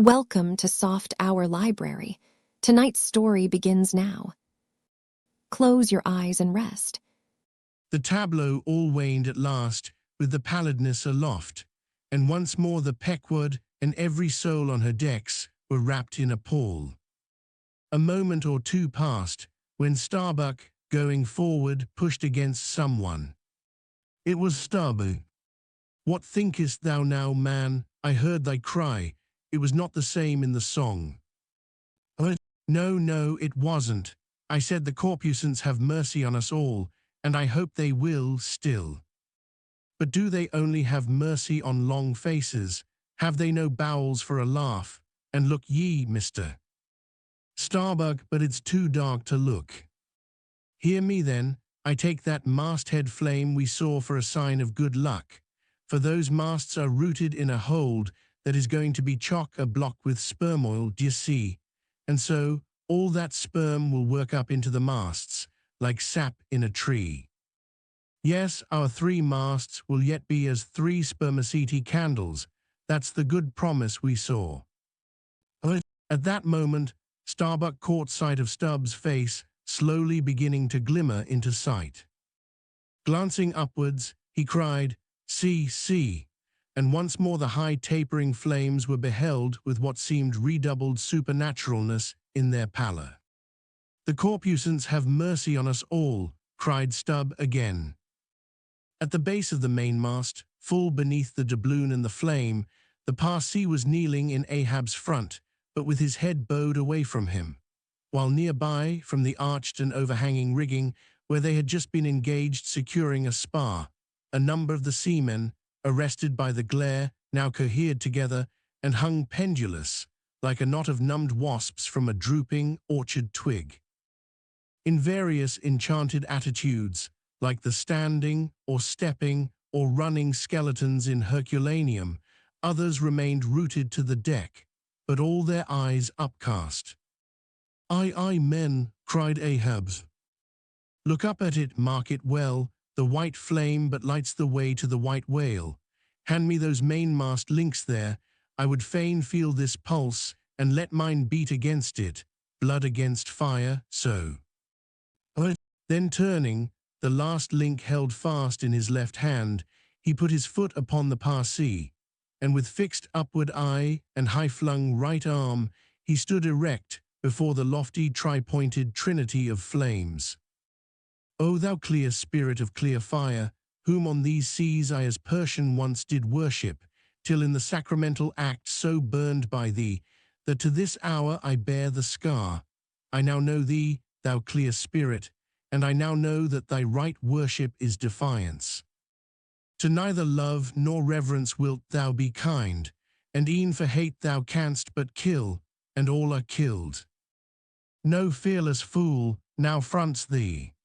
Welcome to Soft Hour Library. Tonight's story begins now. Close your eyes and rest. The tableau all waned at last, with the pallidness aloft, and once more the Pequod and every soul on her decks were wrapped in a pall. A moment or two passed, when Starbuck, going forward, pushed against someone. It was Starbuck. "What thinkest thou now, man? I heard thy cry. It was not the same in the song." No, it wasn't. I said the corpusants have mercy on us all, and I hope they will still. But do they only have mercy on long faces? Have they no bowels for a laugh? And look ye, Mr. Starbuck, but it's too dark to look. Hear me then, I take that masthead flame we saw for a sign of good luck, for those masts are rooted in a hold that is going to be chock-a-block with sperm oil, d'ye see? And so, all that sperm will work up into the masts, like sap in a tree. Yes, our 3 masts will yet be as 3 spermaceti candles. That's the good promise we saw. At that moment, Starbuck caught sight of Stubbs' face, slowly beginning to glimmer into sight. Glancing upwards, he cried, See, and once more the high tapering flames were beheld with what seemed redoubled supernaturalness in their pallor. "The corpusants have mercy on us all," cried Stubb again. At the base of the mainmast, full beneath the doubloon and the flame, the Parsee was kneeling in Ahab's front, but with his head bowed away from him, while nearby, from the arched and overhanging rigging, where they had just been engaged securing a spar, a number of the seamen, arrested by the glare, now cohered together and hung pendulous, like a knot of numbed wasps from a drooping orchard twig. In various enchanted attitudes, like the standing or stepping or running skeletons in Herculaneum, others remained rooted to the deck, but all their eyes upcast. Aye, men," cried Ahab. "Look up at it, mark it well, the white flame but lights the way to the white whale. Hand me those mainmast links there, I would fain feel this pulse, and let mine beat against it, blood against fire, so." Then turning, the last link held fast in his left hand, he put his foot upon the Parsee, and with fixed upward eye and high-flung right arm, he stood erect before the lofty tri-pointed trinity of flames. "O thou clear spirit of clear fire, whom on these seas I as Persian once did worship, till in the sacramental act so burned by thee, that to this hour I bear the scar, I now know thee, thou clear spirit, and I now know that thy right worship is defiance. To neither love nor reverence wilt thou be kind, and e'en for hate thou canst but kill, and all are killed. No fearless fool now fronts thee.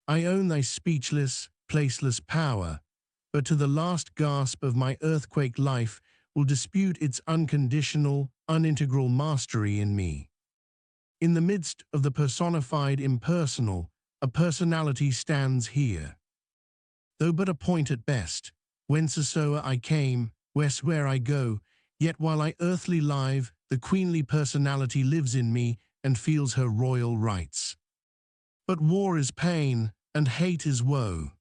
I own thy speechless, placeless power, but to the last gasp of my earthquake life will dispute its unconditional, unintegral mastery in me. In the midst of the personified impersonal, a personality stands here. Though but a point at best, whencesoe'er I came, where I go, yet while I earthly live, the queenly personality lives in me and feels her royal rights. But war is pain, and hate is woe.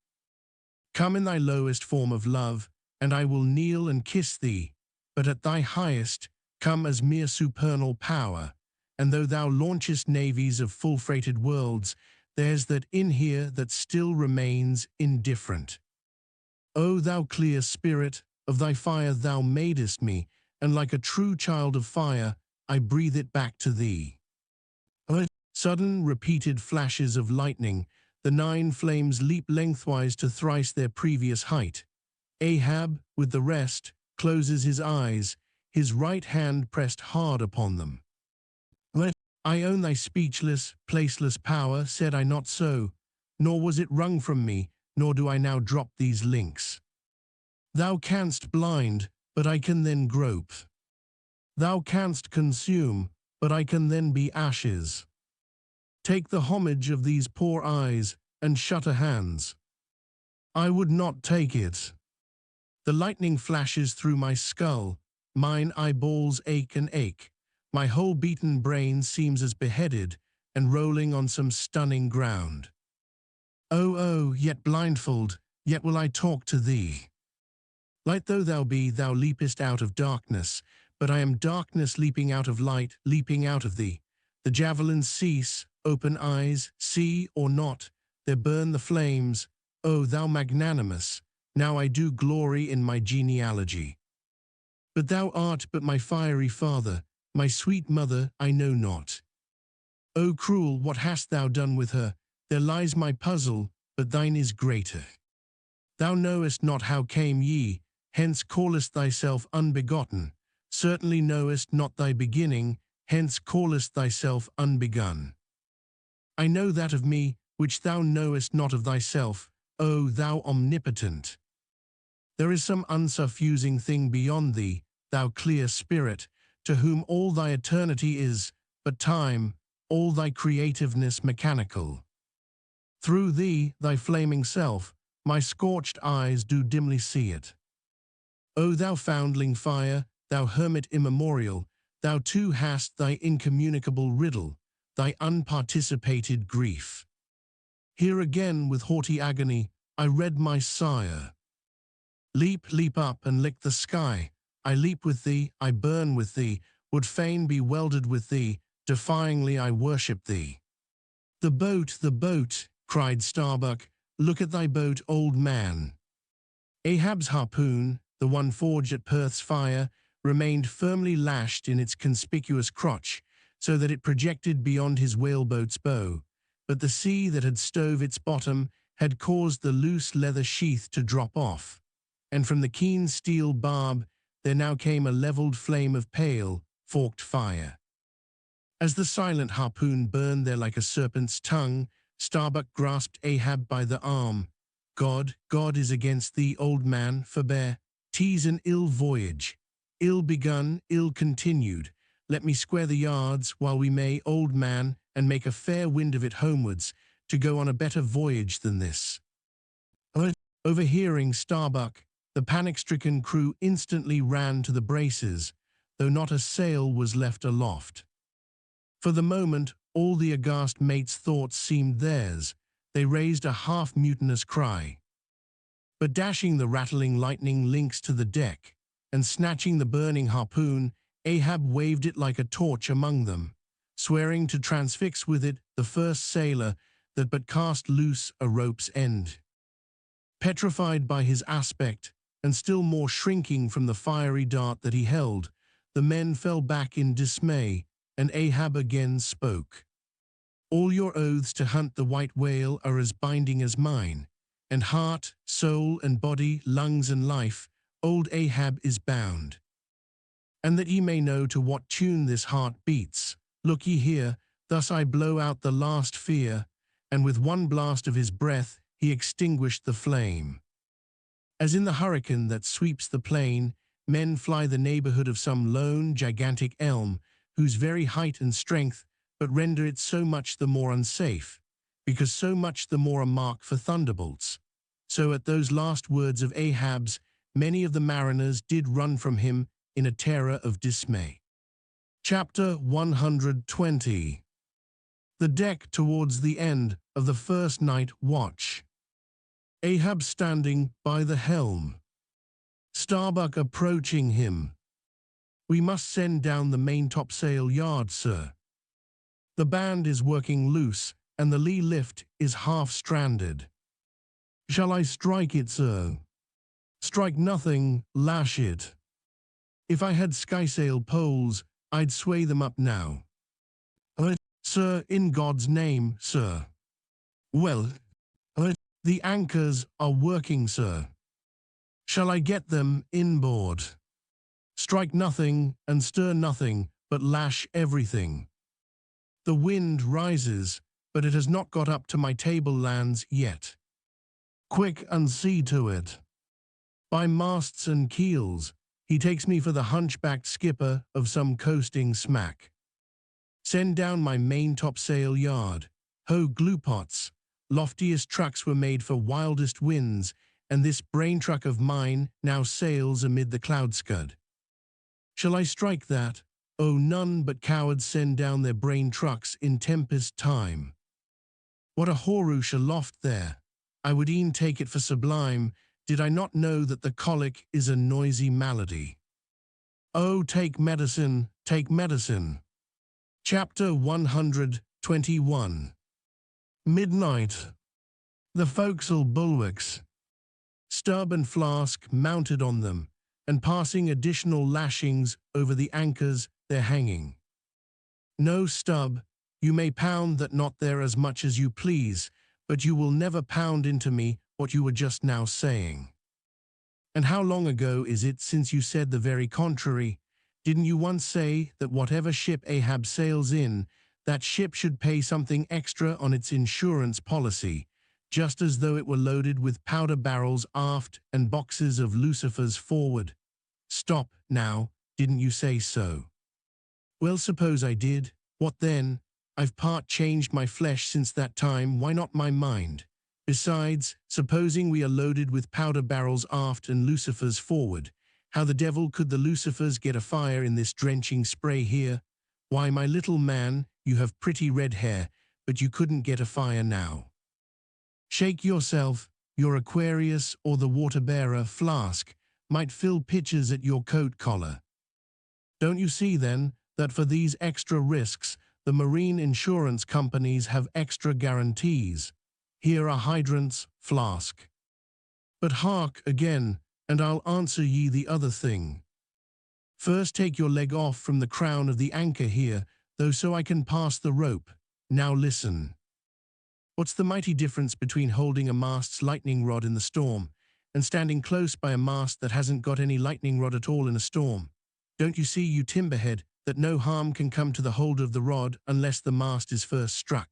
Come in thy lowest form of love, and I will kneel and kiss thee, but at thy highest, come as mere supernal power, and though thou launchest navies of full-freighted worlds, there's that in here that still remains indifferent. O thou clear spirit, of thy fire thou madest me, and like a true child of fire, I breathe it back to thee." Sudden, repeated flashes of lightning, the 9 flames leap lengthwise to thrice their previous height. Ahab, with the rest, closes his eyes, his right hand pressed hard upon them. "I own thy speechless, placeless power, said I not so? Nor was it wrung from me, nor do I now drop these links. Thou canst blind, but I can then grope. Thou canst consume, but I can then be ashes. Take the homage of these poor eyes, and shutter hands. I would not take it. The lightning flashes through my skull, mine eyeballs ache and ache. My whole beaten brain seems as beheaded and rolling on some stunning ground. Oh, oh, yet blindfold, yet will I talk to thee. Light though thou be, thou leapest out of darkness, but I am darkness leaping out of light, leaping out of thee. The javelins cease, open eyes, see or not, there burn the flames. O thou magnanimous, now I do glory in my genealogy. But thou art but my fiery father, my sweet mother I know not. O cruel, what hast thou done with her? There lies my puzzle, but thine is greater. Thou knowest not how came ye, hence callest thyself unbegotten. Certainly knowest not thy beginning, hence callest thyself unbegun. I know that of me, which thou knowest not of thyself, O thou omnipotent. There is some unsuffusing thing beyond thee, thou clear spirit, to whom all thy eternity is but time, all thy creativeness mechanical. Through thee, thy flaming self, my scorched eyes do dimly see it. O thou foundling fire, thou hermit immemorial, thou too hast thy incommunicable riddle, thy unparticipated grief. Here again with haughty agony I read my sire. Leap, leap up and lick the sky. I leap with thee, I burn with thee, would fain be welded with thee, defyingly I worship thee. The boat, cried Starbuck, look at thy boat, old man. Ahab's harpoon, the one forged at Perth's fire, remained firmly lashed in its conspicuous crotch, so that it projected beyond his whaleboat's bow, but the sea that had stove its bottom had caused the loose leather sheath to drop off, and from the keen steel barb there now came a levelled flame of pale, forked fire. As the silent harpoon burned there like a serpent's tongue, Starbuck grasped Ahab by the arm. God is against thee, old man, forbear. 'Tis an ill voyage, ill begun, ill continued. Let me square the yards while we may, old man, and make a fair wind of it homewards, to go on a better voyage than this. Overhearing Starbuck, the panic-stricken crew instantly ran to the braces, though not a sail was left aloft. For the moment, all the aghast mates' thoughts seemed theirs. They raised a half-mutinous cry. But dashing the rattling lightning links to the deck, and snatching the burning harpoon, Ahab waved it like a torch among them, swearing to transfix with it the first sailor that but cast loose a rope's end. Petrified by his aspect, and still more shrinking from the fiery dart that he held, the men fell back in dismay, and Ahab again spoke. All your oaths to hunt the white whale are as binding as mine, and heart, soul and body, lungs and life, old Ahab is bound. And that ye may know to what tune this heart beats, look ye here, thus I blow out the last fear, and with one blast of his breath he extinguished the flame. As in the hurricane that sweeps the plain, men fly the neighborhood of some lone, gigantic elm, whose very height and strength but render it so much the more unsafe, because so much the more a mark for thunderbolts. So at those last words of Ahab's, many of the mariners did run from him in a terror of dismay. Chapter 120. The deck towards the end of the first night watch. Ahab standing by the helm. Starbuck approaching him. We must send down the main topsail yard, sir. The band is working loose, and the lee lift is half-stranded. Shall I strike it, sir? Strike nothing, lash it. If I had skysail poles, I'd sway them up now. Sir, in God's name, sir. Well, the anchors are working, sir. Shall I get them inboard? Strike nothing and stir nothing, but lash everything. The wind rises, but it has not got up to my tablelands yet. Quick and see to it. By masts and keels, he takes me for the hunchbacked skipper of some coasting smack. Send down my main topsail yard. Ho, gluepots! Loftiest trucks were made for wildest winds, and this brain truck of mine now sails amid the cloud scud. Shall I strike that? Oh, none but cowards send down their brain trucks in tempest time. What a horouche aloft there! I would e'en take it for sublime, did I not know that the colic is a noisy malady. Oh, take medicine, take medicine. Chapter 121. Midnight. The forecastle bulwarks. Stub and Flask mounted on them, and passing additional lashings over the anchors they're hanging. No, Stub, you may pound that knot there as much as you please, but you will never pound into me what you were just now saying. And how long ago is it since you said the very contrary? Didn't you once say that whatever ship Ahab sails in, that ship should pay something extra on its insurance policy, just as though it were loaded with powder barrels aft and boxes of lucifers forward? Stop, now, didn't you say so? Well, suppose I did. What then? I've part changed my flesh since that time, why not my mind? Besides, supposing we are loaded with powder barrels aft and lucifers forward, how the devil could the lucifers get afire in this drenching spray here? Why, my little man, you have pretty red hair, but you couldn't get afire now. Shake yourself, your Aquarius or the water-bearer Flask might fill pitchers at your coat collar. Don't you see, then, that for these extra risks, the marine insurance companies have extra guarantees? Here are hydrants, Flask. But hark again, and I'll answer ye the other thing. First take your leg off from the crown of the anchor here, though so I can pass the rope. Now listen. What's the mighty difference between holding a mast's lightning rod in the storm and standing close by a mast that hasn't got any lightning rod at all in a storm? Don't you see, you timberhead, that no harm can come to the holder of the rod unless the mast is first struck?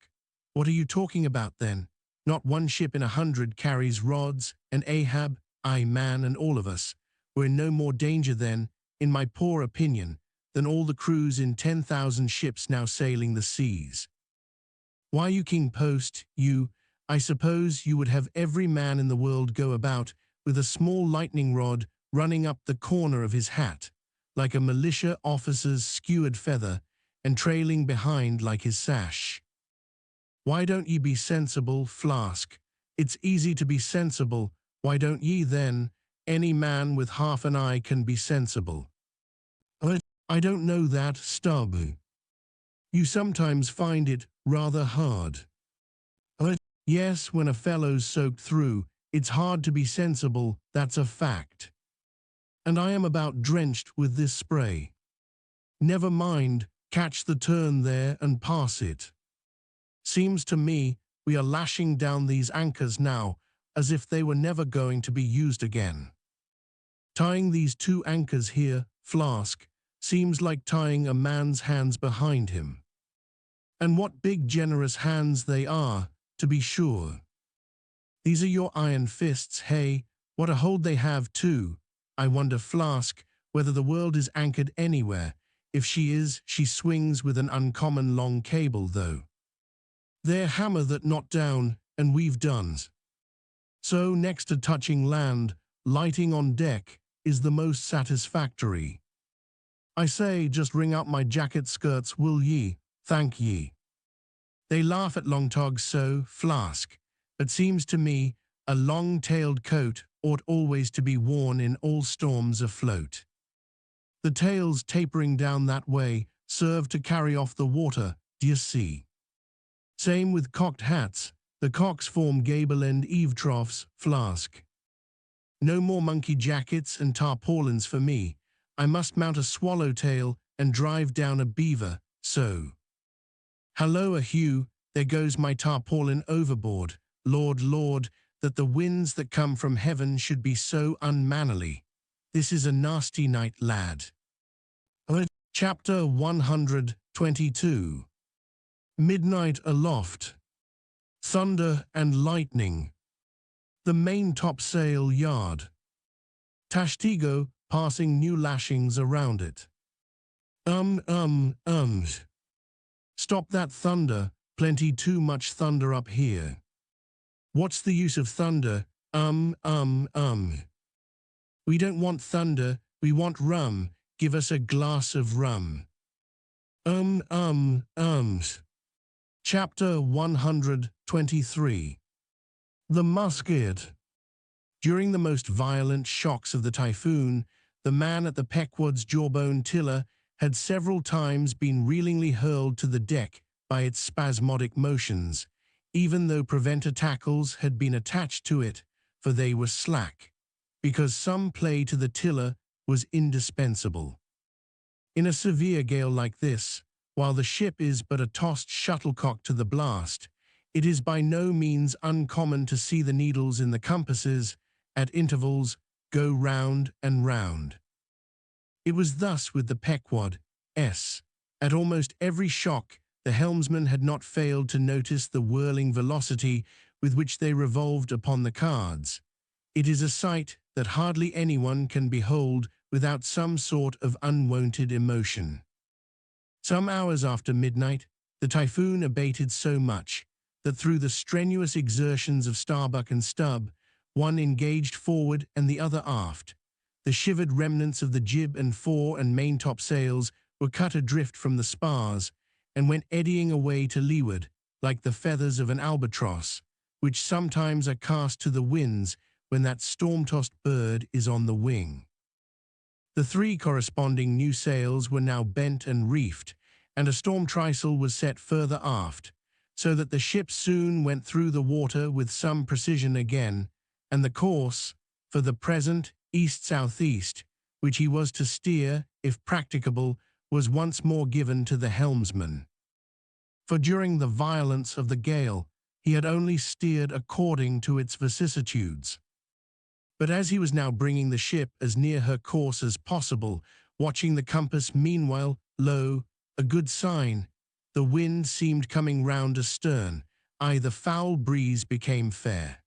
What are you talking about, then? Not one ship in 100 carries rods, and Ahab, I, man, and all of us, were in no more danger then, in my poor opinion, than all the crews in 10,000 ships now sailing the seas. Why, you king post, I suppose you would have every man in the world go about with a small lightning rod running up the corner of his hat, like a militia officer's skewered feather, and trailing behind like his sash. Why don't ye be sensible, Flask? It's easy to be sensible. Why don't ye, then? Any man with half an eye can be sensible. But I don't know that, Stub. You sometimes find it rather hard. But yes, when a fellow's soaked through, it's hard to be sensible, that's a fact. And I am about drenched with this spray. Never mind, catch the turn there and pass it. Seems to me we are lashing down these anchors now as if they were never going to be used again. Tying these two anchors here, Flask, seems like tying a man's hands behind him. And what big generous hands they are, to be sure. These are your iron fists, hey, what a hold they have too. I wonder, Flask, whether the world is anchored anywhere. If she is, she swings with an uncommon long cable, though. They're hammer that not down, and we've done. So next to touching land, lighting on deck is the most satisfactory. I say, just wring out my jacket skirts, will ye? Thank ye. They laugh at long togs so, Flask, but seems to me a long-tailed coat ought always to be worn in all storms afloat. The tails tapering down that way serve to carry off the water, d'ye see? Same with cocked hats, the cocks form gable-end eave-troughs, Flask. No more monkey jackets and tarpaulins for me. I must mount a swallowtail and drive down a beaver, so. Halloa, Hugh, there goes my tarpaulin overboard. Lord, Lord, that the winds that come from heaven should be so unmannerly. This is a nasty night, lad. Chapter 122. Midnight aloft. Thunder and lightning. The main topsail yard. Tashtigo passing new lashings around it. Stop that thunder, plenty too much thunder up here. What's the use of thunder? We don't want thunder, we want rum. give us a glass of rum. Ums. Chapter 123. The Musket. During the most violent shocks of the typhoon, the man at the Pequod's jawbone tiller had several times been reelingly hurled to the deck by its spasmodic motions, even though preventer tackles had been attached to it, for they were slack, because some play to the tiller was indispensable. In a severe gale like this, while the ship is but a tossed shuttlecock to the blast, it is by no means uncommon to see the needles in the compasses, at intervals, go round and round. It was thus with the Pequod. At almost every shock, the helmsman had not failed to notice the whirling velocity with which they revolved upon the cards. It is a sight that hardly anyone can behold without some sort of unwonted emotion. Some hours after midnight, the typhoon abated so much that through the strenuous exertions of Starbuck and Stubb, one engaged forward and the other aft, the shivered remnants of the jib and fore and maintop sails were cut adrift from the spars and went eddying away to leeward, like the feathers of an albatross, which sometimes are cast to the winds when that storm-tossed bird is on the wing. The three corresponding new sails were now bent and reefed, and a storm trysail was set further aft, so that the ship soon went through the water with some precision again, and the course, for the present, east-southeast, which he was to steer, if practicable, was once more given to the helmsman. For during the violence of the gale, he had only steered according to its vicissitudes. But as he was now bringing the ship as near her course as possible, watching the compass meanwhile, lo, a good sign, the wind seemed coming round astern, the foul breeze became fair.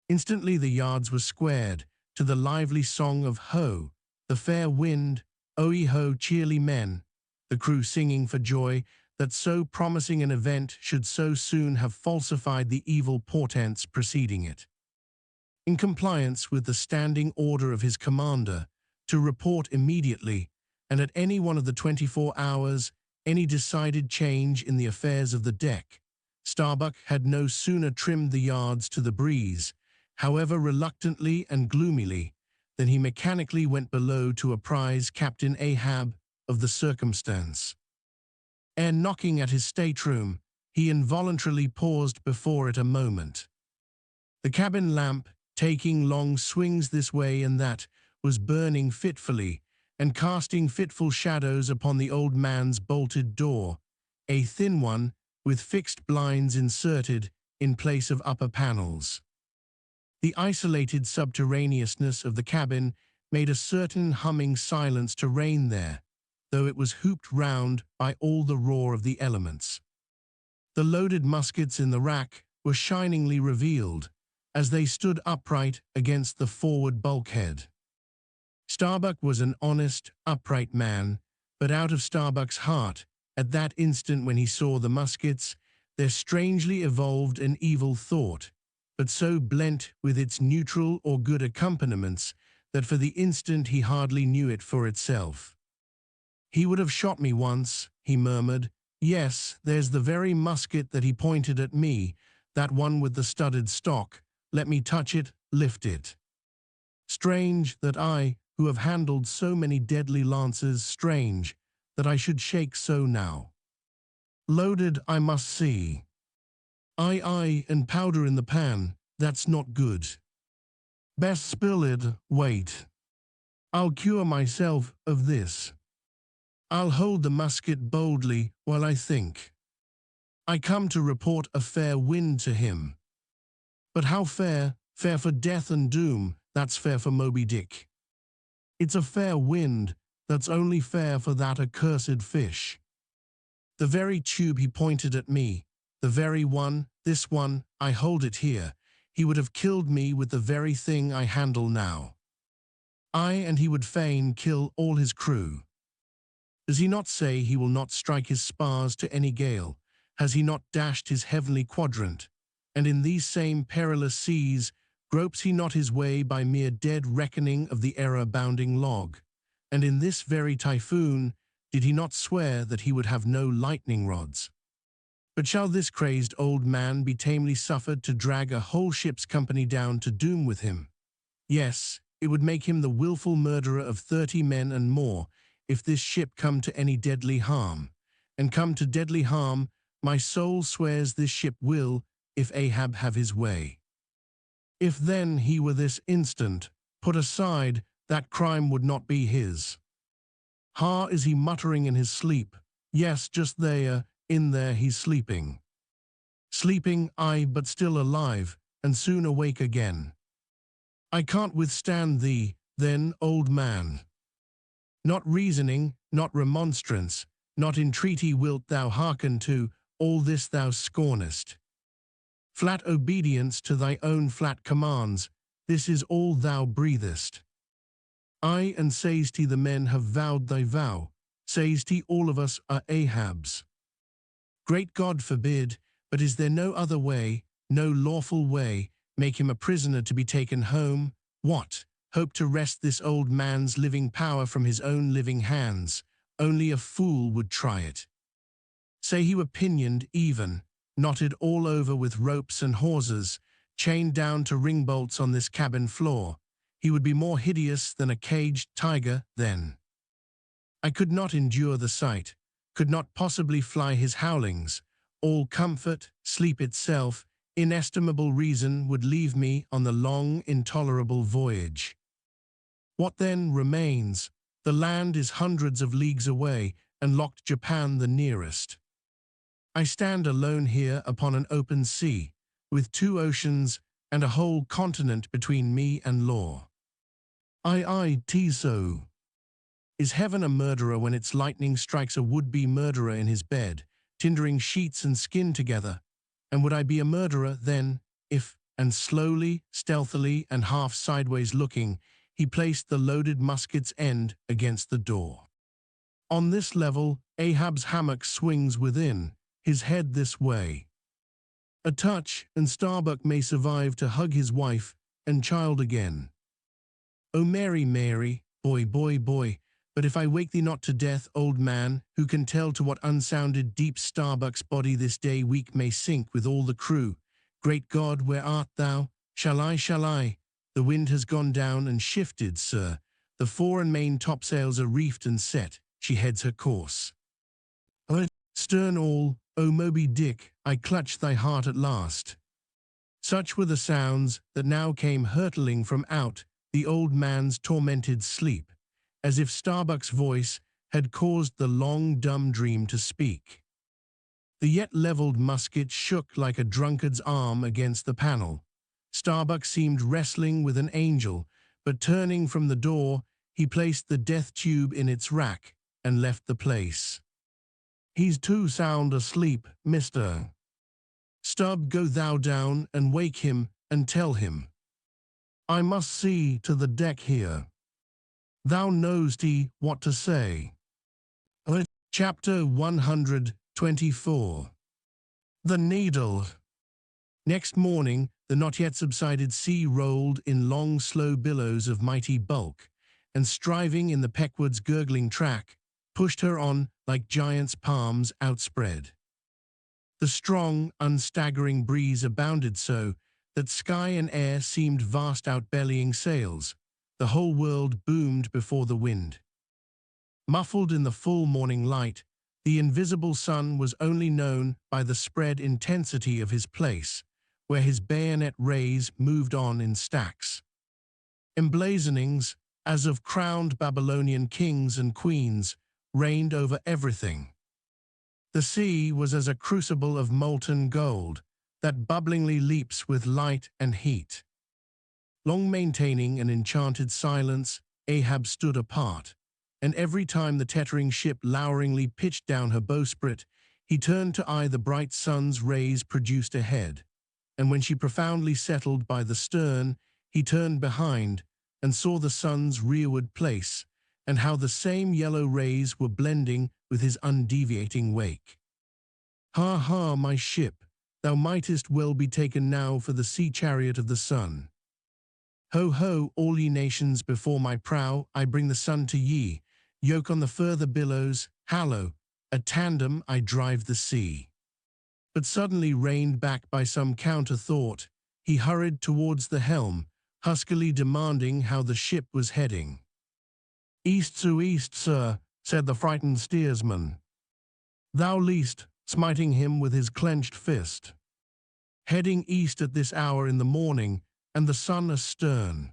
Instantly the yards were squared, to the lively song of Ho, the fair wind, O-ye-ho, cheerly men, the crew singing for joy that so promising an event should so soon have falsified the evil portents preceding it. In compliance with the standing order of his commander, to report immediately, and at any one of the 24 hours, any decided change in the affairs of the deck, Starbuck had no sooner trimmed the yards to the breeze, however reluctantly and gloomily, than he mechanically went below to apprise Captain Ahab of the circumstance. Ere knocking at his stateroom, he involuntarily paused before it a moment. The cabin lamp, taking long swings this way and that, was burning fitfully, and casting fitful shadows upon the old man's bolted door, a thin one, with fixed blinds inserted in place of upper panels. The isolated subterraneousness of the cabin made a certain humming silence to reign there, though it was hooped round by all the roar of the elements. The loaded muskets in the rack were shiningly revealed, as they stood upright against the forward bulkhead. Starbuck was an honest, upright man, but out of Starbuck's heart, at that instant when he saw the muskets, there strangely evolved an evil thought, but so blent with its neutral or good accompaniments that for the instant he hardly knew it for itself. "He would have shot me once," he murmured. "Yes, there's the very musket that he pointed at me, that one with the studded stock. Let me touch it, lift it. Strange that I, who have handled so many deadly lances, strange that I should shake so now. Loaded, I must see. Aye, and powder in the pan, that's not good. Best spill it, wait. I'll cure myself of this. I'll hold the musket boldly while I think. I come to report a fair wind to him. But how fair? Fair for death and doom, that's fair for Moby-Dick. It's a fair wind, that's only fair for that accursed fish. The very tube he pointed at me, the very one, this one, I hold it here, he would have killed me with the very thing I handle now. Aye, and he would fain kill all his crew. Does he not say he will not strike his spars to any gale? Has he not dashed his heavenly quadrant? And in these same perilous seas, gropes he not his way by mere dead reckoning of the error-bounding log? and in this very typhoon did he not swear that he would have no lightning rods? But shall this crazed old man be tamely suffered to drag a whole ship's company down to doom with him? Yes, it would make him the wilful murderer of 30 men and more, if this ship come to any deadly harm. And come to deadly harm, my soul swears this ship will, if Ahab have his way. If then he were this instant put aside, that crime would not be his. Ha, is he muttering in his sleep? Yes, just there, in there he's sleeping. Sleeping, aye, but still alive, and soon awake again. I can't withstand thee, then, old man. Not reasoning, not remonstrance, not entreaty wilt thou hearken to, all this thou scornest. Flat obedience to thy own flat commands, this is all thou breathest. Aye, and says he the men have vowed thy vow, says he all of us are Ahabs. Great God forbid, but is there no other way, no lawful way, make him a prisoner to be taken home? What? Hope to wrest this old man's living power from his own living hands? Only a fool would try it. Say he were pinioned even, knotted all over with ropes and hawsers, chained down to ring bolts on this cabin floor, he would be more hideous than a caged tiger then. I could not endure the sight, could not possibly fly his howlings. All comfort, sleep itself, inestimable reason would leave me on the long, intolerable voyage. What then remains? The land is hundreds of leagues away, and locked Japan the nearest. I stand alone here upon an open sea, with 2 oceans and a whole continent between me and law. I, so. Is heaven a murderer when its lightning strikes a would-be murderer in his bed, tindering sheets and skin together? And would I be a murderer then, if, and slowly, stealthily, and half sideways looking, he placed the loaded musket's end against the door? On this level, Ahab's hammock swings within, his head this way. A touch, and Starbuck may survive to hug his wife and child again. O Mary, Mary, boy, boy, boy, but if I wake thee not to death, old man, who can tell to what unsounded deep Starbuck's body this day week may sink with all the crew? Great God, where art thou? Shall I? The wind has gone down and shifted, sir. The fore and main topsails are reefed and set. She heads her course. Stern all, O Moby-Dick, I clutch thy heart at last. Such were the sounds that now came hurtling from out the old man's tormented sleep, as if Starbuck's voice had caused the long dumb dream to speak. The yet levelled musket shook like a drunkard's arm against the panel. Starbuck seemed wrestling with an angel, but turning from the door, he placed the death tube in its rack and left the place. He's too sound asleep, mister. Stubb, go thou down and wake him and tell him. I must see to the deck here. Thou knowst he what to say. Chapter 124. The Needle. Next morning, the not yet subsided sea rolled in long slow billows of mighty bulk, and striving in the Pequod's gurgling track, pushed her on like giants' palms outspread. The strong, unstaggering breeze abounded so that sky and air seemed vast outbellying sails. The whole world boomed before the wind. Muffled in the full morning light, the invisible sun was only known by the spread intensity of his place, where his bayonet rays moved on in stacks. Emblazonings, as of crowned Babylonian kings and queens, reigned over everything. The sea was as a crucible of molten gold that bubblingly leaps with light and heat. Long maintaining an enchanted silence, Ahab stood apart, and every time the tettering ship loweringly pitched down her bowsprit, he turned to eye the bright sun's rays produced ahead, and when she profoundly settled by the stern, he turned behind and saw the sun's rearward place, and how the same yellow rays were blending with his undeviating wake. Ha ha, my ship, thou mightest well be taken now for the sea chariot of the sun. Ho, ho, all ye nations before my prow, I bring the sun to ye. Yoke on the further billows, hallo, a tandem I drive the sea. But suddenly reined back by some counter-thought, he hurried towards the helm, huskily demanding how the ship was heading. East to east, sir, said the frightened steersman. Thou least, smiting him with his clenched fist. Heading east at this hour in the morning, and the sun astern.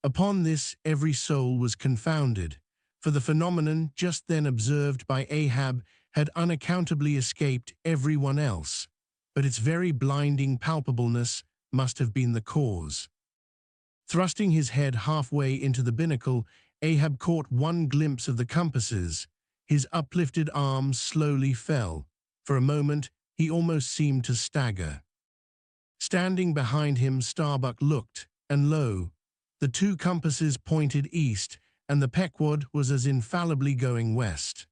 Upon this every soul was confounded, for the phenomenon just then observed by Ahab had unaccountably escaped everyone else, but its very blinding palpableness must have been the cause. Thrusting his head halfway into the binnacle, Ahab caught one glimpse of the compasses. His uplifted arms slowly fell. For a moment, he almost seemed to stagger. Standing behind him, Starbuck looked, and lo, the two compasses pointed east, and the Pequod was as infallibly going west.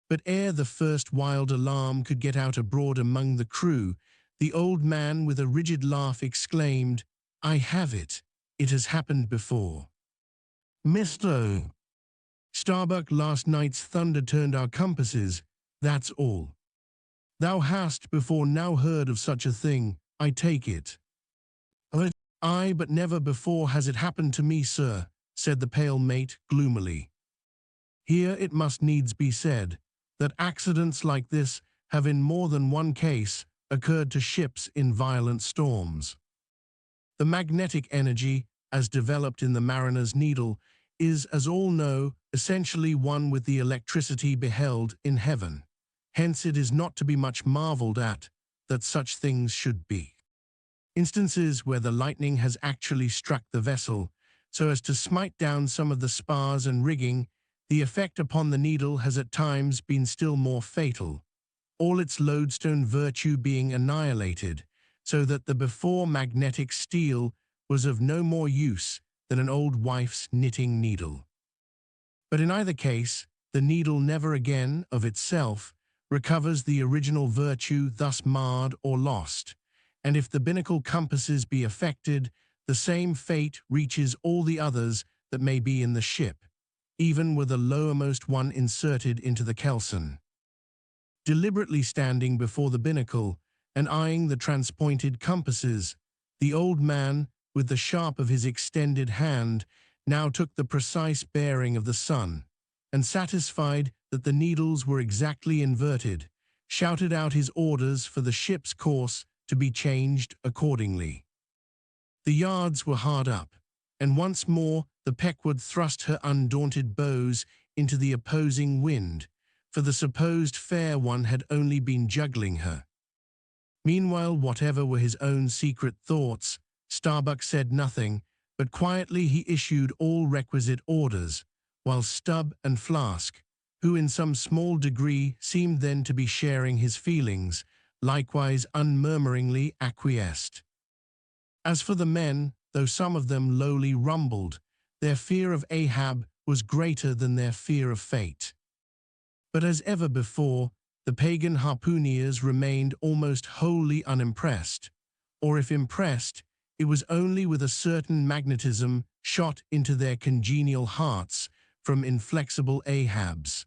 But ere the first wild alarm could get out abroad among the crew, the old man with a rigid laugh exclaimed, I have it. It has happened before. Mr. Starbuck, last night's thunder turned our compasses, that's all. Thou hast before now heard of such a thing, I take it. Aye, but never before has it happened to me, sir, said the pale mate gloomily. Here it must needs be said that accidents like this have in more than one case occurred to ships in violent storms. The magnetic energy, as developed in the mariner's needle, is, as all know, essentially one with the electricity beheld in heaven. Hence it is not to be much marveled at that such things should be. Instances where the lightning has actually struck the vessel, so as to smite down some of the spars and rigging, the effect upon the needle has at times been still more fatal, all its lodestone virtue being annihilated, so that the before magnetic steel was of no more use than an old wife's knitting needle. But in either case, the needle never again, of itself, recovers the original virtue thus marred or lost, and if the binnacle compasses be affected, the same fate reaches all the others that may be in the ship, even were the lowermost one inserted into the kelson. Deliberately standing before the binnacle and eyeing the transpointed compasses, the old man, with the sharp of his extended hand, now took the precise bearing of the sun, and satisfied that the needles were exactly inverted, shouted out his orders for the ship's course to be changed accordingly. The yards were hard up, and once more the Pequod thrust her undaunted bows into the opposing wind, for the supposed fair one had only been juggling her. Meanwhile, whatever were his own secret thoughts, Starbuck said nothing, but quietly he issued all requisite orders, while Stubb and Flask, who in some small degree seemed then to be sharing his feelings, likewise unmurmuringly acquiesced. As for the men, though some of them lowly rumbled, their fear of Ahab was greater than their fear of fate. But as ever before, the pagan harpooneers remained almost wholly unimpressed, or if impressed, it was only with a certain magnetism shot into their congenial hearts from inflexible Ahabs.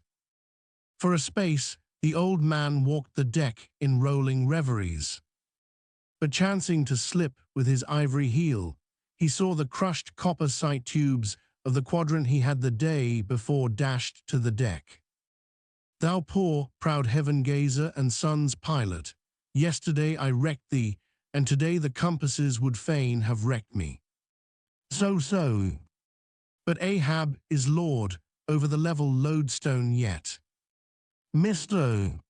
For a space, the old man walked the deck in rolling reveries. But chancing to slip with his ivory heel, he saw the crushed copper sight tubes of the quadrant he had the day before dashed to the deck. Thou poor, proud heaven-gazer and sun's pilot, yesterday I wrecked thee, and today the compasses would fain have wrecked me. So. But Ahab is lord over the level lodestone yet. Mr.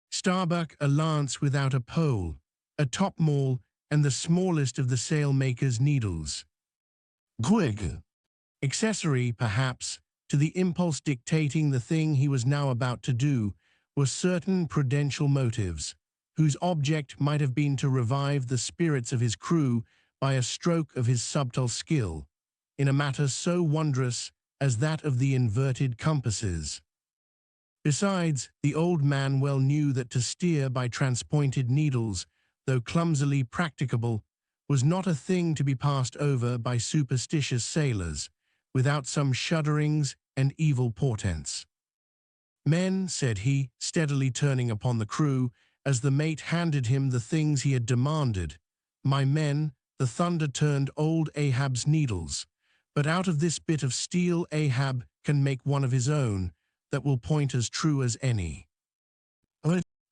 Starbuck, a lance without a pole, a topmaul, and the smallest of the sailmaker's needles. Gwig. Accessory, perhaps, to the impulse dictating the thing he was now about to do, were certain prudential motives, whose object might have been to revive the spirits of his crew by a stroke of his subtle skill, in a matter so wondrous as that of the inverted compasses. Besides, the old man well knew that to steer by transpointed needles, though clumsily practicable, was not a thing to be passed over by superstitious sailors, without some shudderings and evil portents. "Men," said he, steadily turning upon the crew, as the mate handed him the things he had demanded, "my men, the thunder turned old Ahab's needles, but out of this bit of steel Ahab can make one of his own that will point as true as any."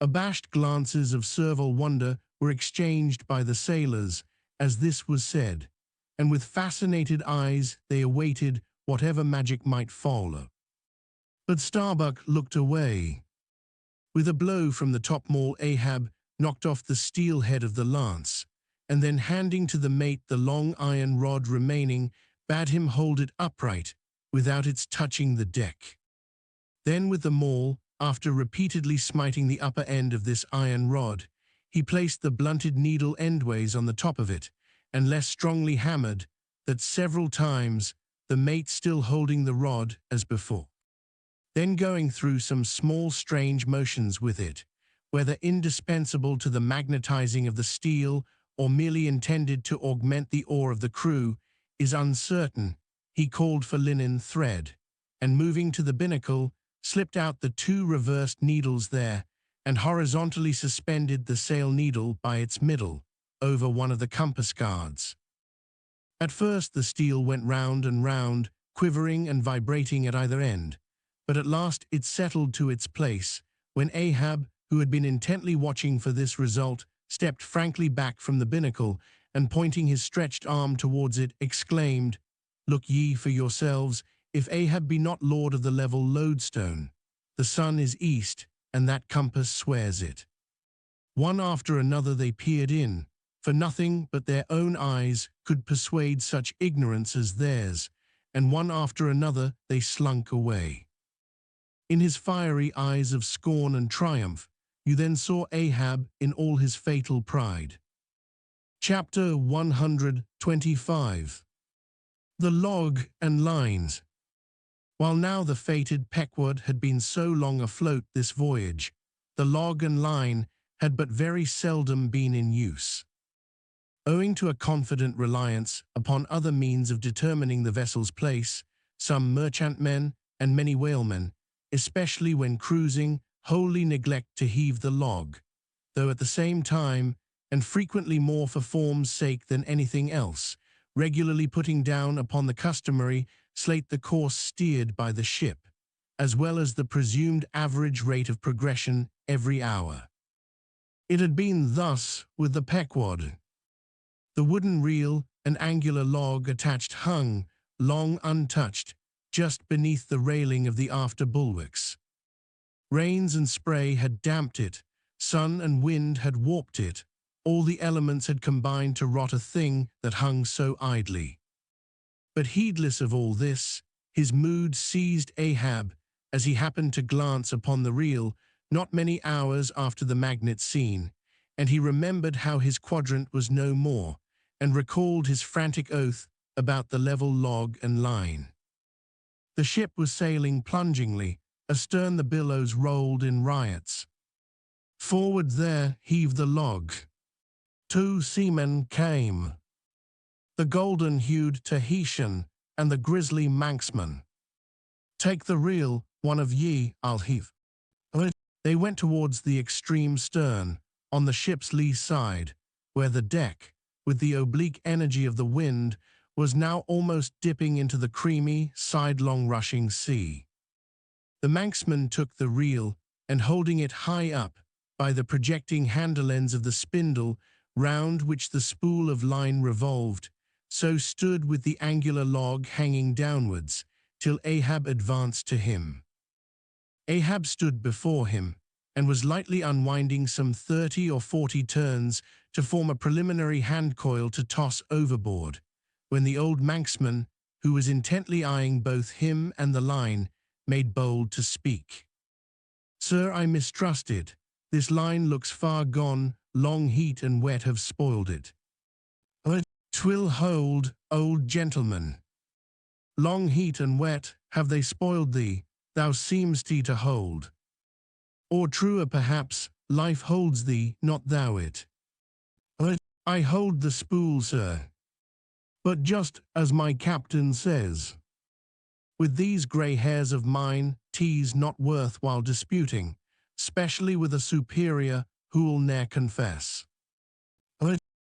Abashed glances of servile wonder were exchanged by the sailors as this was said, and with fascinated eyes they awaited whatever magic might follow. But Starbuck looked away. With a blow from the topmaul, Ahab knocked off the steel head of the lance, and then handing to the mate the long iron rod remaining, bade him hold it upright, without its touching the deck. Then with the maul, after repeatedly smiting the upper end of this iron rod, he placed the blunted needle endways on the top of it, and less strongly hammered, that several times, the mate still holding the rod as before. Then going through some small strange motions with it, whether indispensable to the magnetizing of the steel or merely intended to augment the oar of the crew, is uncertain, he called for linen thread, and moving to the binnacle, slipped out the two reversed needles there, and horizontally suspended the sail needle by its middle, over one of the compass guards. At first the steel went round and round, quivering and vibrating at either end, but at last it settled to its place, when Ahab, who had been intently watching for this result, stepped frankly back from the binnacle, and pointing his stretched arm towards it, exclaimed, "Look ye for yourselves, if Ahab be not lord of the level lodestone. The sun is east, and that compass swears it." One after another they peered in, for nothing but their own eyes could persuade such ignorance as theirs, and one after another they slunk away. In his fiery eyes of scorn and triumph, you then saw Ahab in all his fatal pride. Chapter 125. The Log and Lines. While now the fated Pequod had been so long afloat this voyage, the log and line had but very seldom been in use. Owing to a confident reliance upon other means of determining the vessel's place, some merchantmen and many whalemen, especially when cruising, wholly neglect to heave the log, though at the same time, and frequently more for form's sake than anything else, regularly putting down upon the customary slate the course steered by the ship, as well as the presumed average rate of progression every hour. It had been thus with the Pequod. The wooden reel and angular log attached hung, long untouched, just beneath the railing of the after bulwarks. Rains and spray had damped it, sun and wind had warped it, all the elements had combined to rot a thing that hung so idly. But heedless of all this, his mood seized Ahab as he happened to glance upon the reel not many hours after the magnet scene, and he remembered how his quadrant was no more, and recalled his frantic oath about the level log and line. The ship was sailing plungingly, astern the billows rolled in riots. Forward there heaved the log. Two seamen came, the golden-hued Tahitian and the grisly Manxman. "Take the reel, one of ye, I'll heave." They went towards the extreme stern, on the ship's lee side, where the deck, with the oblique energy of the wind, was now almost dipping into the creamy, sidelong rushing sea. The Manxman took the reel, and holding it high up, by the projecting handle ends of the spindle, round which the spool of line revolved, so stood with the angular log hanging downwards, till Ahab advanced to him. Ahab stood before him, and was lightly unwinding some 30 or 40 turns to form a preliminary hand-coil to toss overboard, when the old Manxman, who was intently eyeing both him and the line, made bold to speak. "Sir, I mistrusted. This line looks far gone, long heat and wet have spoiled it." "'Twill hold, old gentleman." "Long heat and wet, have they spoiled thee? Thou seem'st to hold. Or truer perhaps, life holds thee, not thou it." I hold the spool, sir. But just as my captain says, with these grey hairs of mine, 'tis not worth while disputing, specially with a superior who'll ne'er confess.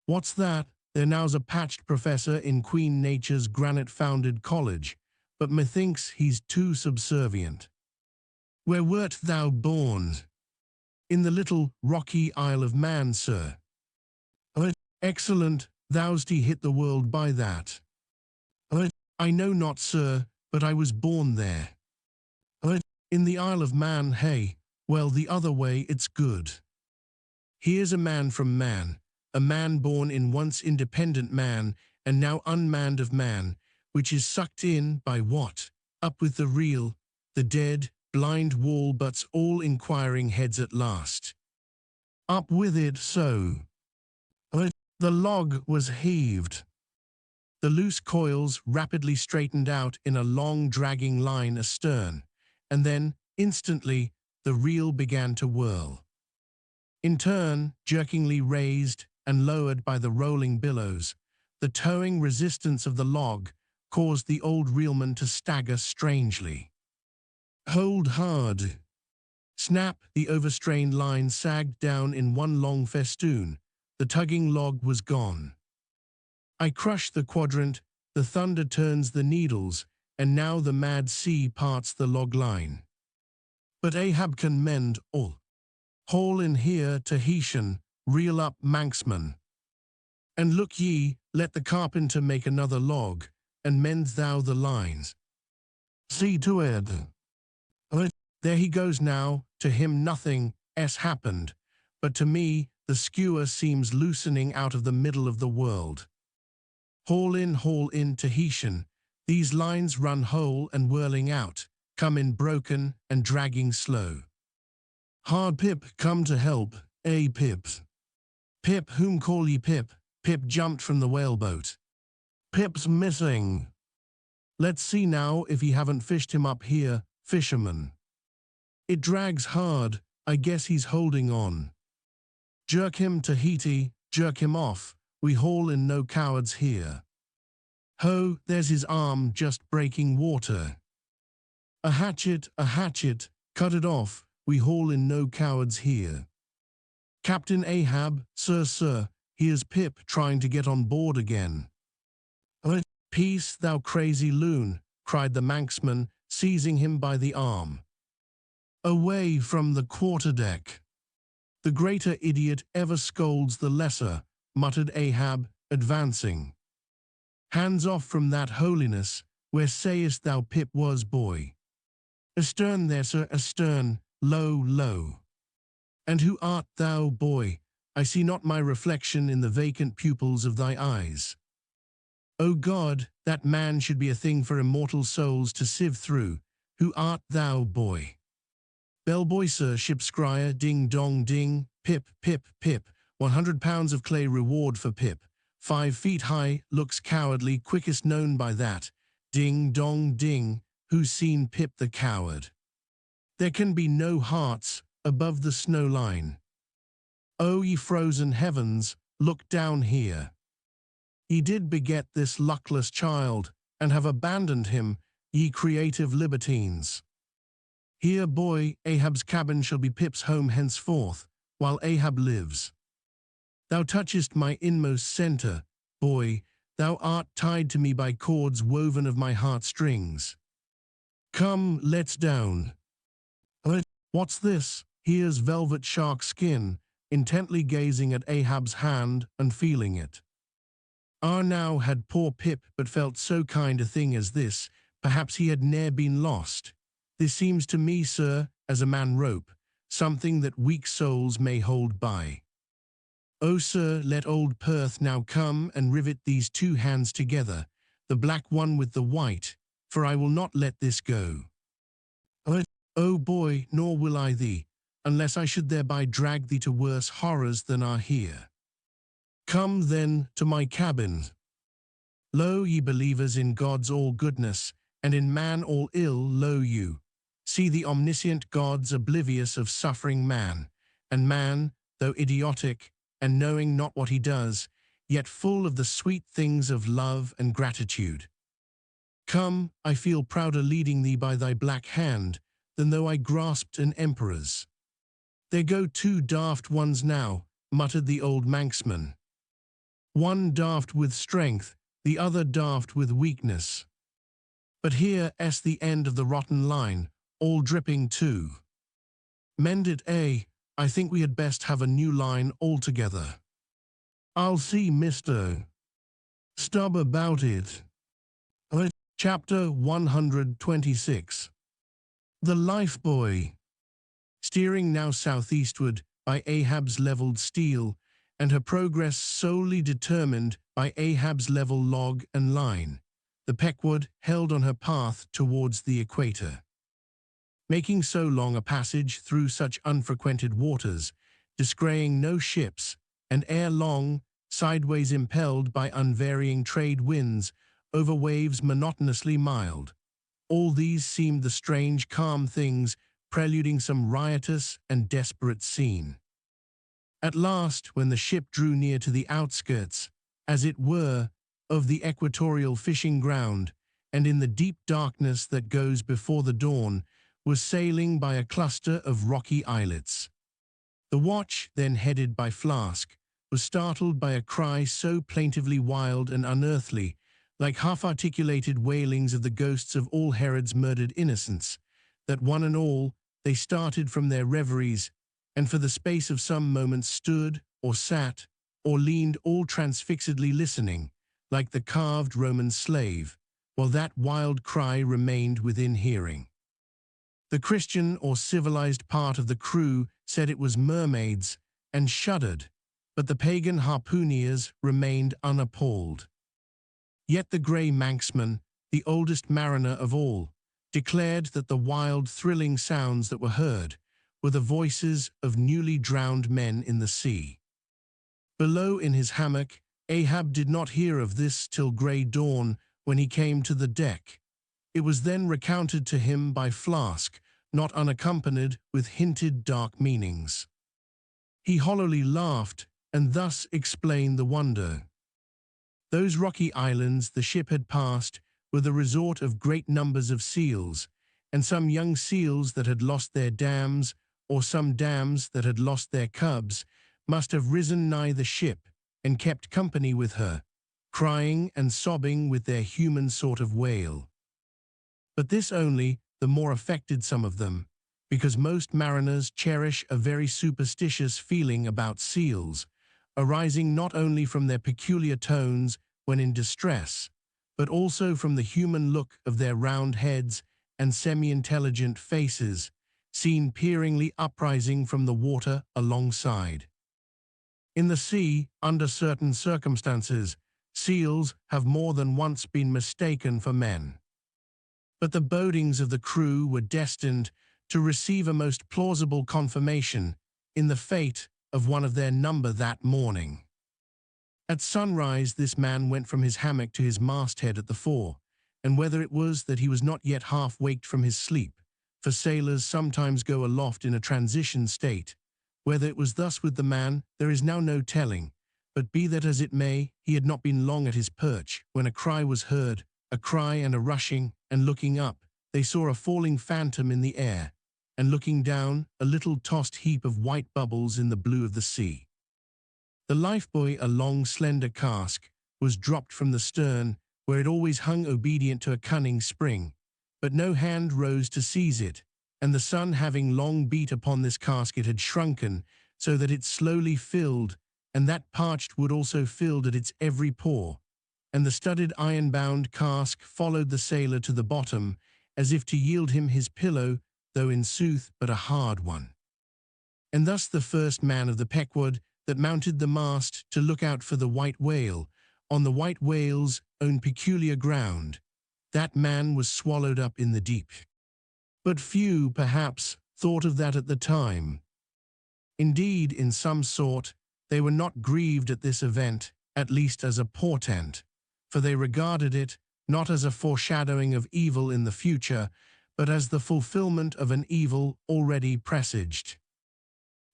What's that? There now's a patched professor in Queen Nature's granite-founded college, but methinks he's too subservient. Where wert thou born? In the little rocky Isle of Man, sir. Excellent, thou'st hit the world by that. I know not, sir, but I was born there. In the Isle of Man, hey, well, the other way it's good. Here's a man from man, a man born in once independent man, and now unmanned of man, which is sucked in by what? Up with the real, the dead, blind wall butts all inquiring heads at last. Up with it so. The log was heaved. The loose coils rapidly straightened out in a long dragging line astern, and then, instantly, the reel began to whirl. In turn, jerkingly raised and lowered by the rolling billows, the towing resistance of the log caused the old reelman to stagger strangely. Hold hard. Snap, the overstrained line sagged down in one long festoon. The tugging log was gone. I crush the quadrant, the thunder turns the needles, and now the mad sea parts the log line. But Ahab can mend all. Haul in here, Tahitian, reel up, Manxman. And look ye, let the carpenter make another log, and mend thou the lines. See to it. There he goes now, to him nothing s happened, but to me the skewer seems loosening out of the middle of the world. Haul in, Tahitian, these lines run whole and whirling out, come in broken and dragging slow. Hard Pip, come to help, Pip. Pip, whom call ye Pip? Pip jumped from the whaleboat. Pip's missing. Let's see now if ye haven't fished him up here, fisherman. It drags hard, I guess he's holding on. Jerk him, Tahiti, jerk him off, we haul in, no cowards here. Ho, there's his arm just breaking water. A hatchet, cut it off, we haul in, no cowards here. Captain Ahab, sir, here's Pip trying to get on board again. Peace, thou crazy loon, cried the Manxman, seizing him by the arm. Away from the quarterdeck. The greater idiot ever scolds the lesser, muttered Ahab, advancing. Hands off from that holiness, where sayest thou Pip was, boy? Astern there, sir, astern, low. And who art thou, boy? I see not my reflection in the vacant pupils of thy eyes. O God, that man should be a thing for immortal souls to sieve through. Who art thou, boy? Bellboy, sir, ship scryer, ding dong ding, Pip, 100 pounds of clay reward for Pip. 5 feet high, looks cowardly, quickest known by that. Ding dong ding, who's seen Pip the coward? There can be no hearts above the snow line. O ye frozen heavens, look down here. Ye did beget this luckless child, and have abandoned him, ye creative libertines. Here, boy, Ahab's cabin shall be Pip's home henceforth, while Ahab lives. Thou touchest my inmost centre, boy, thou art tied to me by cords woven of my heartstrings. Come, let's down. What's this? Here's velvet shark skin, intently gazing at Ahab's hand and feeling it. Now had poor Pip but felt so kind a thing as this, perhaps he had ne'er been lost. This seems to me, sir, as a man rope, something that weak souls may hold by. O sir, let old Perth now come and rivet these two hands together, the black one with the white, for I will not let this go. O boy, nor will I thee, unless I should thereby drag thee to worse horrors than are here. Come, then, to my cabin. Lo, ye believers in God's all goodness, and in man all ill, lo you. See the omniscient gods oblivious of suffering man, and man, though idiotic, and knowing not what he does, yet full of the sweet things of love and gratitude. Come, I feel prouder leading thee by thy black hand, than though I grasped an emperor's. There go two daft ones now, muttered the old Manxman. One daft with strength, the other daft with weakness. But here's the end of the rotten line, all dripping too. Mend it, I think we had best have a new line altogether. I'll see Mr. Stubb about it. Chapter 126. The Lifebuoy. Steering now southeastward by Ahab's levelled steel, and her progress solely determined by Ahab's level log and line, the Pequod held on her path towards the equator. Making so long a passage through such unfrequented waters, descrying no ships, and ere long, sideways impelled by unvarying trade winds, over waves monotonously mild. All these seemed the strange calm things preluding some riotous and desperate scene. At last, when the ship drew near to the outskirts, as it were, of the equatorial fishing ground, and in the deep darkness that goes before the dawn, was sailing by a cluster of rocky islets. The watch, then headed by Flask, was startled by a cry so plaintively wild and unearthly, like half-articulated wailings of the ghosts of all Herod's murdered innocents, that one and all they started from their reveries, and for the space of some moments stood, or sat, or leaned all transfixedly listening, like the carved Roman slave, while that wild cry remained within hearing. The Christian or civilized part of the crew said it was mermaids, and shuddered, but the pagan harpooneers remained unappalled. Yet the grey Manxman, the oldest mariner of all, declared that the wild, thrilling sounds that were heard were the voices of newly drowned men in the sea. Below in his hammock, Ahab did not hear of this till grey dawn when he came to the deck. It was then recounted to him by Flask, not unaccompanied with hinted dark meanings. He hollowly laughed, and thus explained the wonder. Those rocky islands the ship had passed were the resort of great numbers of seals, and some young seals that had lost their dams, or some dams that had lost their cubs, must have risen nigh the ship, and kept company with her, crying and sobbing with their human sort of wail. But this only the more affected some of them, because most mariners cherish a very superstitious feeling about seals, arising not only from their peculiar tones when in distress, but also from the human look of their round heads and semi-intelligent faces, seen peeringly uprising from the water alongside. In the sea, under certain circumstances, seals have more than once been mistaken for men. But the bodings of the crew were destined to receive a most plausible confirmation in the fate of one of their number that morning. At sunrise this man went from his hammock to his masthead at the fore, and whether it was that he was not yet half waked from his sleep, for sailors sometimes go aloft in a transition state, whether it was thus with the man, there is now no telling, but be that as it may, he had not been long at his perch, when a cry was heard, a cry and a rushing, and looking up, they saw a falling phantom in the air, and looking down, a little tossed heap of white bubbles in the blue of the sea. The lifebuoy, a long, slender cask, was dropped from the stern, where it always hung obedient to a cunning spring, but no hand rose to seize it, and the sun having long beat upon this cask it had shrunken, so that it slowly filled, and that parched wood also filled at its every pore, and the studded iron-bound cask followed the sailor to the bottom, as if to yield him his pillow, though in sooth but a hard one. And thus the first man of the Pequod that mounted the mast to look out for the white whale, on the white whale's own peculiar ground, that man was swallowed up in the deep. But few, perhaps, thought of that at the time. Indeed, in some sort, they were not grieved at this event, at least as a portent, for they regarded it not as a foreshadowing of evil in the future, but as the fulfillment of an evil already presaged.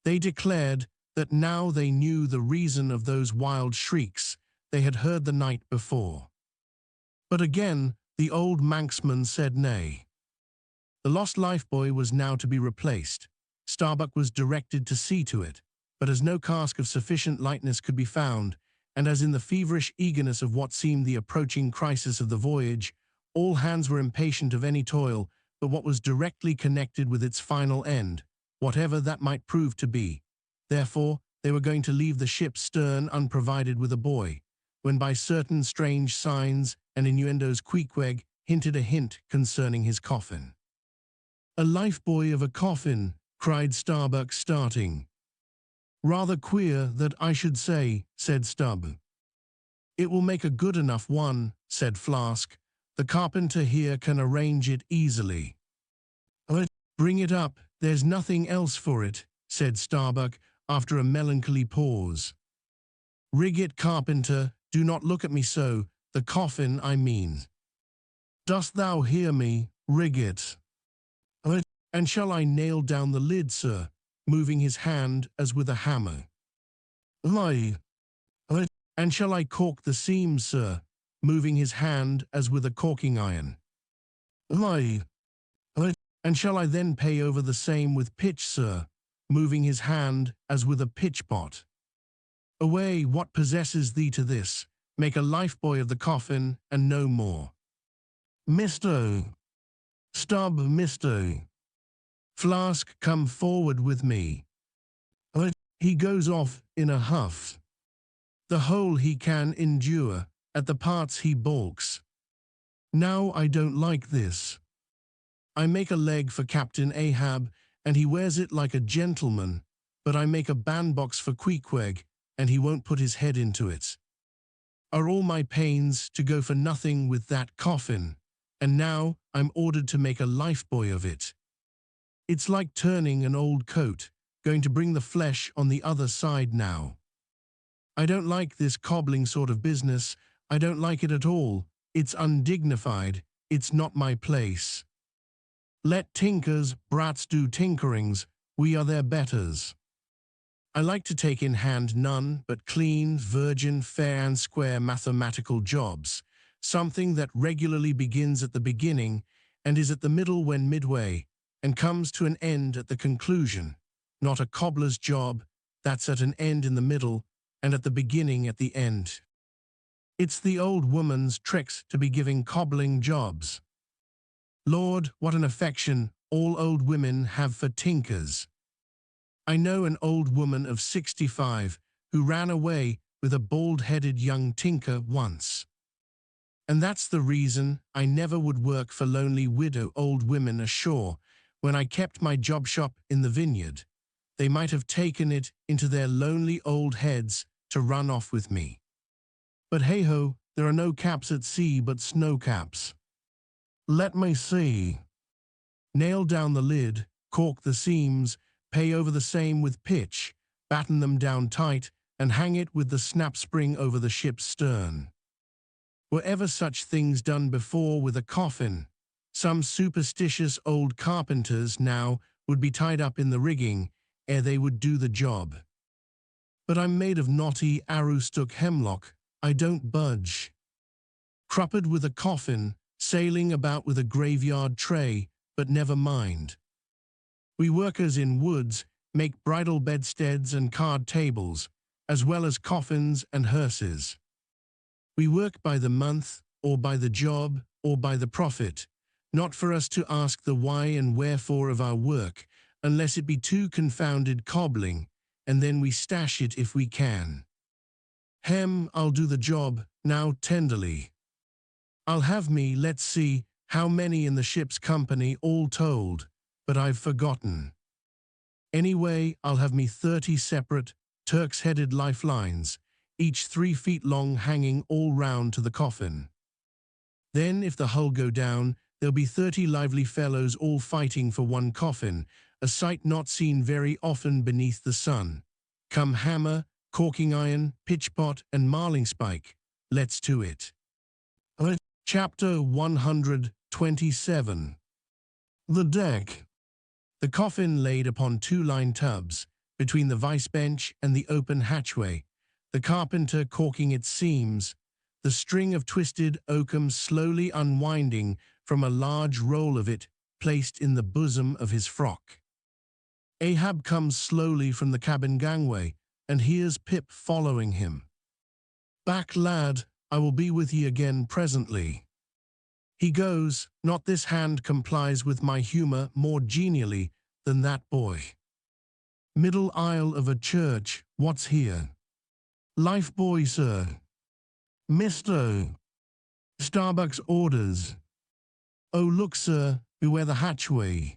They declared that now they knew the reason of those wild shrieks, they had heard the night before. But again, the old Manxman said nay. The lost lifebuoy was now to be replaced. Starbuck was directed to see to it, but as no cask of sufficient lightness could be found, and as in the feverish eagerness of what seemed the approaching crisis of the voyage, all hands were impatient of any toil but what was directly connected with its final end, whatever that might prove to be. Therefore, they were going to leave the ship's stern unprovided with a buoy, when by certain strange signs and innuendos Queequeg hinted a hint concerning his coffin. "A lifebuoy of a coffin," cried Starbuck, starting. "Rather queer, that I should say," said Stubb. "It will make a good enough one," said Flask. "The carpenter here can arrange it easily." "Bring it up, there's nothing else for it," said Starbuck, after a melancholy pause. "Rig it, carpenter, do not look at me so, the coffin, I mean. Dost thou hear me? Rig it." "And shall I nail down the lid, sir?" moving his hand as with a hammer. "Aye." "And shall I cork the seams, sir?" moving his hand as with a corking iron. "Aye." "And shall I then pay over the same with pitch, sir?" moving his hand as with a pitch-pot. "Away, what possesses thee to this? Make a lifebuoy of the coffin, and no more." "Misto. Stubb, misto. Flask, come forward with me." He goes off in a huff. The whole he can endure, at the parts he balks. Now I don't like this. I make a leg for Captain Ahab, and he wears it like a gentleman, but I make a bandbox for Queequeg, and he won't put his head into it. Are all my pains to go for nothing with that coffin, and now I'm ordered to make a lifebuoy of it? It's like turning an old coat, going to bring the flesh on the other side now. I don't like this cobbling sort of business. I don't like it at all. It's undignified. It's not my place. Let tinkers, brats do tinkerings. We are their betters. I like to take in hand none but clean, virgin, fair and square mathematical jobs, something that regularly begins at the beginning and is at the middle when midway, and comes to an end at the conclusion, not a cobbler's job that's at an end in the middle and at the beginning at the end. It's the old woman's tricks to be giving cobbling jobs. Lord, what an affection all old women have for tinkers. I know an old woman of 65 who ran away with a bald-headed young tinker once. And that's the reason I never would work for lonely widow old women ashore when I kept my job shop in the vineyard. They might have taken it into their lonely old heads to run off with me. But hey-ho, there are no caps at sea but snow caps. Let me see. Nail down the lid, cork the seams, pay over the same with pitch, batten them down tight, and hang it with the snap spring over the ship's stern. Were ever such things done before with a coffin? Some superstitious old carpenters now would be tied up in the rigging ere they would do the job. But I'm made of knotty aroostook hemlock, I don't budge. Cruppered with a coffin, sailing about with a graveyard tray, but never mind. We workers in woods make bridal bedsteads and card tables, as well as coffins and hearses. We work by the month, or by the job, or by the profit, not for us to ask the why and wherefore of our work, unless it be too confounded cobbling, and then we stash it if we can. I'll do the job, now tenderly. I'll have me, let's see, how many in the ship's company all told, but I've forgotten. Anyway, I'll have me 30 separate, Turk's-headed lifelines, each 3 feet long hanging all round to the coffin. Then, if the hull go down, there'll be 30 lively fellows all fighting for one coffin, a sight not seen very often beneath the sun. Come hammer, corking iron, pitchpot, and marling-spike. Let's to it. Chapter 127. The deck. The coffin laid upon 2 line tubs, between the vice bench and the open hatchway. the carpenter caulking its seams, the string of twisted oakum slowly unwinding from a large roll of it placed in the bosom of his frock. Ahab comes slowly from the cabin gangway and hears Pip following him. "Back, lad, I will be with ye again presently." He goes, "Not this hand complies with my humour more genially than that boy." "Middle aisle of a church, what's here?" "Life buoy, sir." "Mister." "Starbucks orders." "Oh, look, sir, beware the hatchway."